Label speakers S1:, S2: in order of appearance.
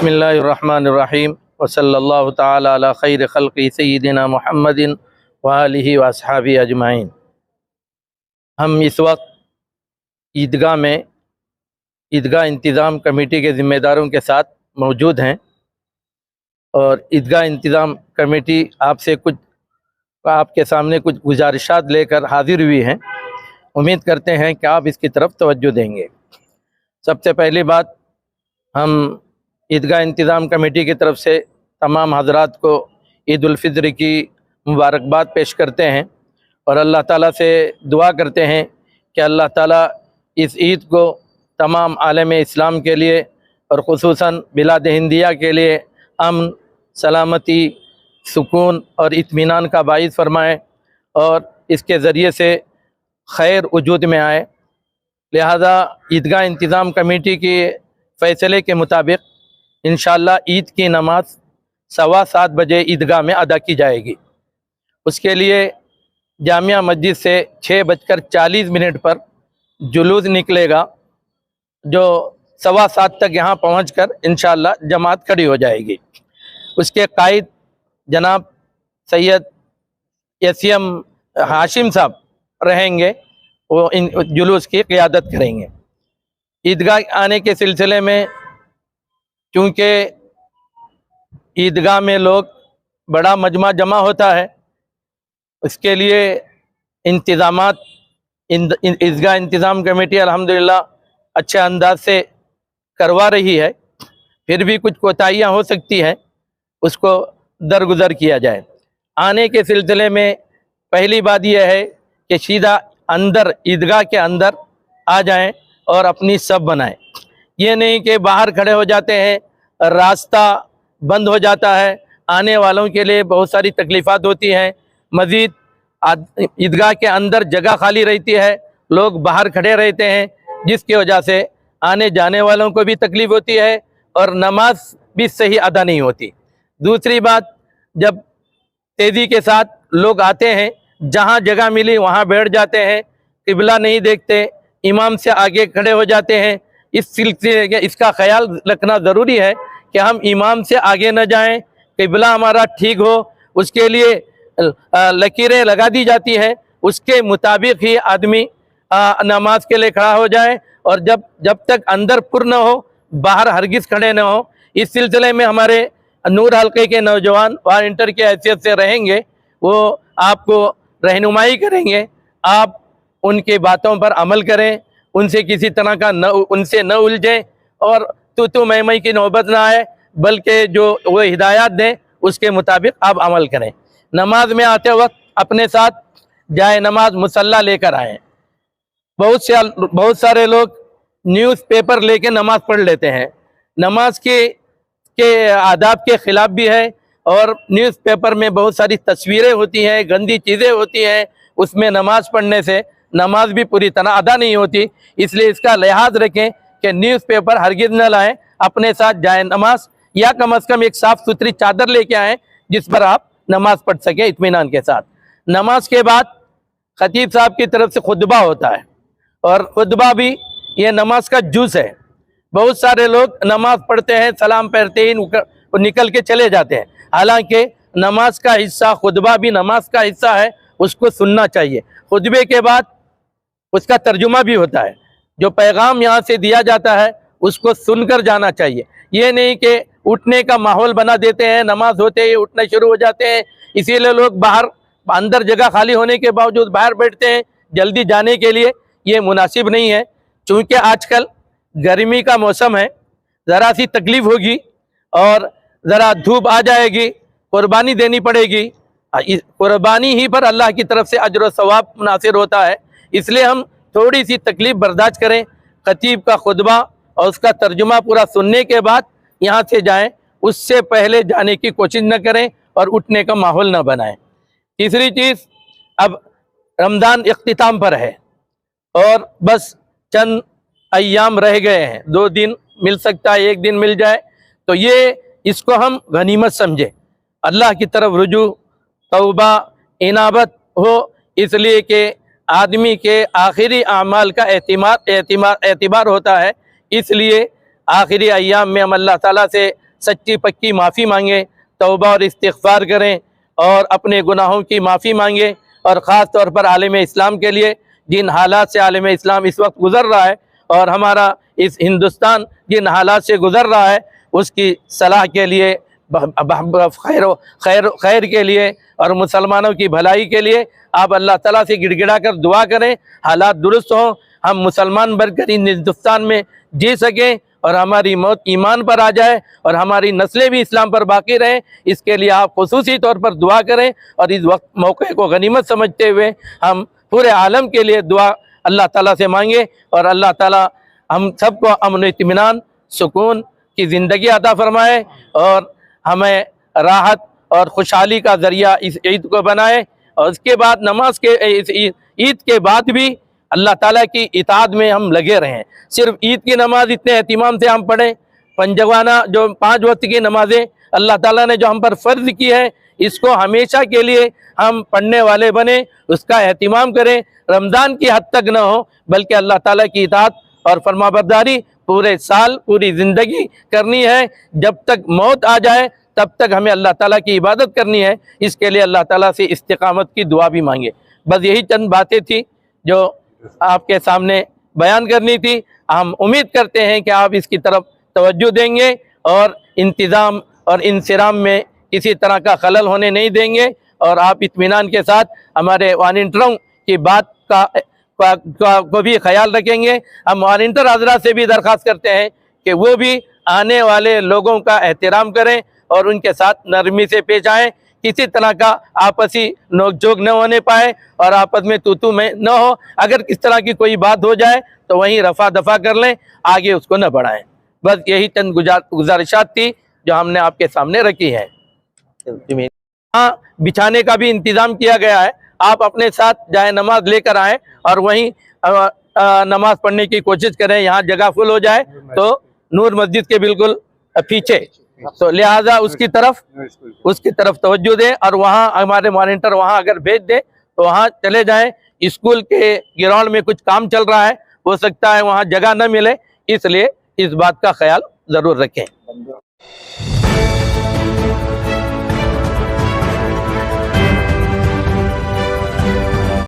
S1: बिस्मिल्लाहिर्रहमानिर्रहीम वसल्लल्लाहु ताला अला खैर खल्क़ि सय्यिदिना मुहम्मदिन व आलिहि व अस्हाबिहि अजमाइन। हम इस वक्त ईदगाह में ईदगाह इंतज़ाम कमेटी के ज़िम्मेदारों के साथ मौजूद हैं और ईदगाह इंतज़ाम कमेटी आपके सामने कुछ गुजारिशात लेकर हाजिर हुई हैं। उम्मीद करते हैं कि आप इसकी तरफ तवज्जो देंगे। सबसे पहली बात, हम ईदगाह इंतज़ाम कमेटी की तरफ से तमाम हज़रात को ईद उल फ़ितर की मुबारकबाद पेश करते हैं और अल्लाह ताला से दुआ करते हैं कि अल्लाह ताला इस ईद को तमाम आलम इस्लाम के लिए और ख़ुसूसन बिलाद हिंदिया के लिए अमन, सलामती, सुकून और इत्मीनान का बाइस फरमाएँ और इसके ज़रिए से खैर वजूद में आए। लिहाजा ईदगाह इंतज़ाम कमेटी के फ़ैसले के मुताबिक इंशाअल्लाह ईद की नमाज 7:15 बजे ईदगाह में अदा की जाएगी। उसके लिए जामिया मस्जिद से 6:40 पर जुलूस निकलेगा, जो 7:15 तक यहाँ पहुँचकर इंशाअल्लाह जमात खड़ी हो जाएगी। उसके कायद जनाब सैयद एसएम हाशिम साहब रहेंगे, वो इन जुलूस की क़ियादत करेंगे। ईदगाह आने के सिलसिले में चूँकि ईदगाह में लोग बड़ा मजमा जमा होता है, इसके लिए इंतज़ामात ईदगाह इंतज़ाम कमेटी अल्हम्दुलिल्लाह अच्छे अंदाज से करवा रही है। फिर भी कुछ कोताहियाँ हो सकती हैं, उसको दरगुजर किया जाए। आने के सिलसिले में पहली बात यह है कि सीधा अंदर ईदगाह के अंदर आ जाएं और अपनी सब बनाएं। ये नहीं कि बाहर खड़े हो जाते हैं, रास्ता बंद हो जाता है, आने वालों के लिए बहुत सारी तकलीफ़ात होती हैं। मज़ीद ईदगाह के अंदर जगह खाली रहती है, लोग बाहर खड़े रहते हैं, जिसकी वजह से आने जाने वालों को भी तकलीफ़ होती है और नमाज भी सही अदा नहीं होती। दूसरी बात, जब तेज़ी के साथ लोग आते हैं, जहाँ जगह मिली वहाँ बैठ जाते हैं, क़िबला नहीं देखते, इमाम से आगे खड़े हो जाते हैं। इस सिलसिले के इसका ख्याल रखना ज़रूरी है कि हम इमाम से आगे न जाएं, क़िबला हमारा ठीक हो, उसके लिए लकीरें लगा दी जाती हैं, उसके मुताबिक ही आदमी नमाज के लिए खड़ा हो जाए और जब तक अंदर पुर न हो, बाहर हरगिज़ खड़े न हो। इस सिलसिले में हमारे नूर हल्के के नौजवान वॉलंटियर की हैसियत से रहेंगे, वो आपको रहनुमाई करेंगे। आप उनकी बातों पर अमल करें, उनसे किसी तरह का उनसे न उलझें और तो मैं की नौबत ना आए, बल्कि जो वो हिदायत दें उसके मुताबिक आप अमल करें। नमाज में आते वक्त अपने साथ जाए नमाज मुसल्ला लेकर आएँ। बहुत सारे लोग न्यूज़पेपर लेके नमाज पढ़ लेते हैं, नमाज के आदाब के ख़िलाफ़ भी है और न्यूज़पेपर में बहुत सारी तस्वीरें होती हैं, गंदी चीज़ें होती हैं, उसमें नमाज पढ़ने से नमाज भी पूरी तरह अदा नहीं होती। इसलिए इसका लिहाज रखें कि न्यूज़पेपर हरगिज़ न लाएं, अपने साथ जाएं नमाज, या कम अज़ कम एक साफ़ सुथरी चादर लेके आएँ जिस पर आप नमाज पढ़ सकें इत्मीनान के साथ। नमाज के बाद खतीब साहब की तरफ से खुतबा होता है और खुतबा भी ये नमाज का जुज़ है। बहुत सारे लोग नमाज पढ़ते हैं, सलाम पढ़ते ही निकल के चले जाते हैं, हालांकि नमाज का हिस्सा खुतबा भी नमाज का हिस्सा है, उसको सुनना चाहिए। खुतबे के बाद उसका तर्जुमा भी होता है, जो पैगाम यहाँ से दिया जाता है उसको सुनकर जाना चाहिए। ये नहीं कि उठने का माहौल बना देते हैं, नमाज होते ही उठना शुरू हो जाते हैं, इसीलिए लोग बाहर अंदर जगह खाली होने के बावजूद बाहर बैठते हैं जल्दी जाने के लिए। ये मुनासिब नहीं है। चूँकि आजकल गर्मी का मौसम है, ज़रा सी तकलीफ़ होगी और ज़रा धूप आ जाएगी, कुर्बानी देनी पड़ेगी। कुर्बानी ही पर अल्लाह की तरफ से अजर व सवाब मुनासिर होता है, इसलिए हम थोड़ी सी तकलीफ़ बर्दाश्त करें। खतीब का खुतबा और उसका तर्जुमा पूरा सुनने के बाद यहाँ से जाएं, उससे पहले जाने की कोशिश न करें और उठने का माहौल न बनाएं। तीसरी चीज़, अब रमज़ान इख्तिताम पर है और बस चंद अय्याम रह गए हैं, 2 दिन मिल सकता है, 1 दिन मिल जाए, तो इसको हम गनीमत समझें, अल्लाह की तरफ रुजू, तौबा, इनाबत हो, इसलिए कि आदमी के आखिरी अमाल का एतिबार होता है। इसलिए आखिरी अय्याम में हम अल्लाह ताला से सच्ची पक्की माफ़ी मांगे, तौबा और इस्तिग़फ़ार करें और अपने गुनाहों की माफ़ी मांगे। और ख़ास तौर पर आलम इस्लाम के लिए, जिन हालात से आलम इस्लाम इस वक्त गुज़र रहा है और हमारा इस हिंदुस्तान जिन हालात से गुज़र रहा है, उसकी सलाह के लिए, खैर के लिए और मुसलमानों की भलाई के लिए आप अल्लाह ताला से गिड़गिड़ा कर दुआ करें, हालात दुरुस्त हों, हम मुसलमान बनकर इन हिंदुस्तान में जी सकें और हमारी मौत ईमान पर आ जाए और हमारी नस्लें भी इस्लाम पर बाकी रहें। इसके लिए आप खुसूसी तौर पर दुआ करें और इस वक्त मौके को गनीमत समझते हुए हम पूरे आलम के लिए दुआ अल्लाह ताला से मांगे और अल्लाह ताला हम सबको अमन इत्मीनान सुकून की ज़िंदगी अता फरमाए और हमें राहत और खुशहाली का ज़रिया इस ईद को बनाए। और उसके बाद नमाज के इस ईद के बाद भी अल्लाह ताला की इताअत में हम लगे रहें। सिर्फ ईद की नमाज इतने एहतिमाम से हम पढ़ें, पंजवाना जो 5 वक्त की नमाज़ें अल्लाह ताला ने जो हम पर फ़र्ज़ की है, इसको हमेशा के लिए हम पढ़ने वाले बने, उसका एहतिमाम करें। रमज़ान की हद तक न हो, बल्कि अल्लाह ताला की इताअत और फरमाबरदारी पूरे साल पूरी ज़िंदगी करनी है। जब तक मौत आ जाए तब तक हमें अल्लाह ताला की इबादत करनी है। इसके लिए अल्लाह ताला से इस्तिकामत की दुआ भी मांगे। बस यही चंद बातें थी जो आपके सामने बयान करनी थी। हम उम्मीद करते हैं कि आप इसकी तरफ तवज्जो देंगे और इंतज़ाम और इंसिराम में किसी तरह का खलल होने नहीं देंगे और आप इत्मीनान के साथ हमारे वॉलंटियरों की बात को भी ख्याल रखेंगे। हम वॉलंटियर हज़रात से भी दरख्वास्त करते हैं कि वो भी आने वाले लोगों का एहतराम करें और उनके साथ नरमी से पेश आएँ, किसी तरह का आपसी नोकझोंक न होने पाए और आपस में तू में न हो। अगर किस तरह की कोई बात हो जाए तो वहीं रफ़ा दफ़ा कर लें, आगे उसको न बढ़ाएं। बस यही चंद गुजारिशात थी जो हमने आपके सामने रखी है। हाँ, बिछाने का भी इंतज़ाम किया गया है, आप अपने साथ जाए नमाज लेकर आएँ और वहीं नमाज पढ़ने की कोशिश करें। यहाँ जगह फुल हो जाए तो नूर मस्जिद के बिल्कुल पीछे, तो लिहाजा उसकी तरफ तवज्जो दें और वहाँ हमारे मॉनिटर वहाँ अगर भेज दें तो वहाँ चले जाएं। स्कूल के ग्राउंड में कुछ काम चल रहा है, हो सकता है वहाँ जगह न मिले, इसलिए इस बात का ख्याल ज़रूर रखें।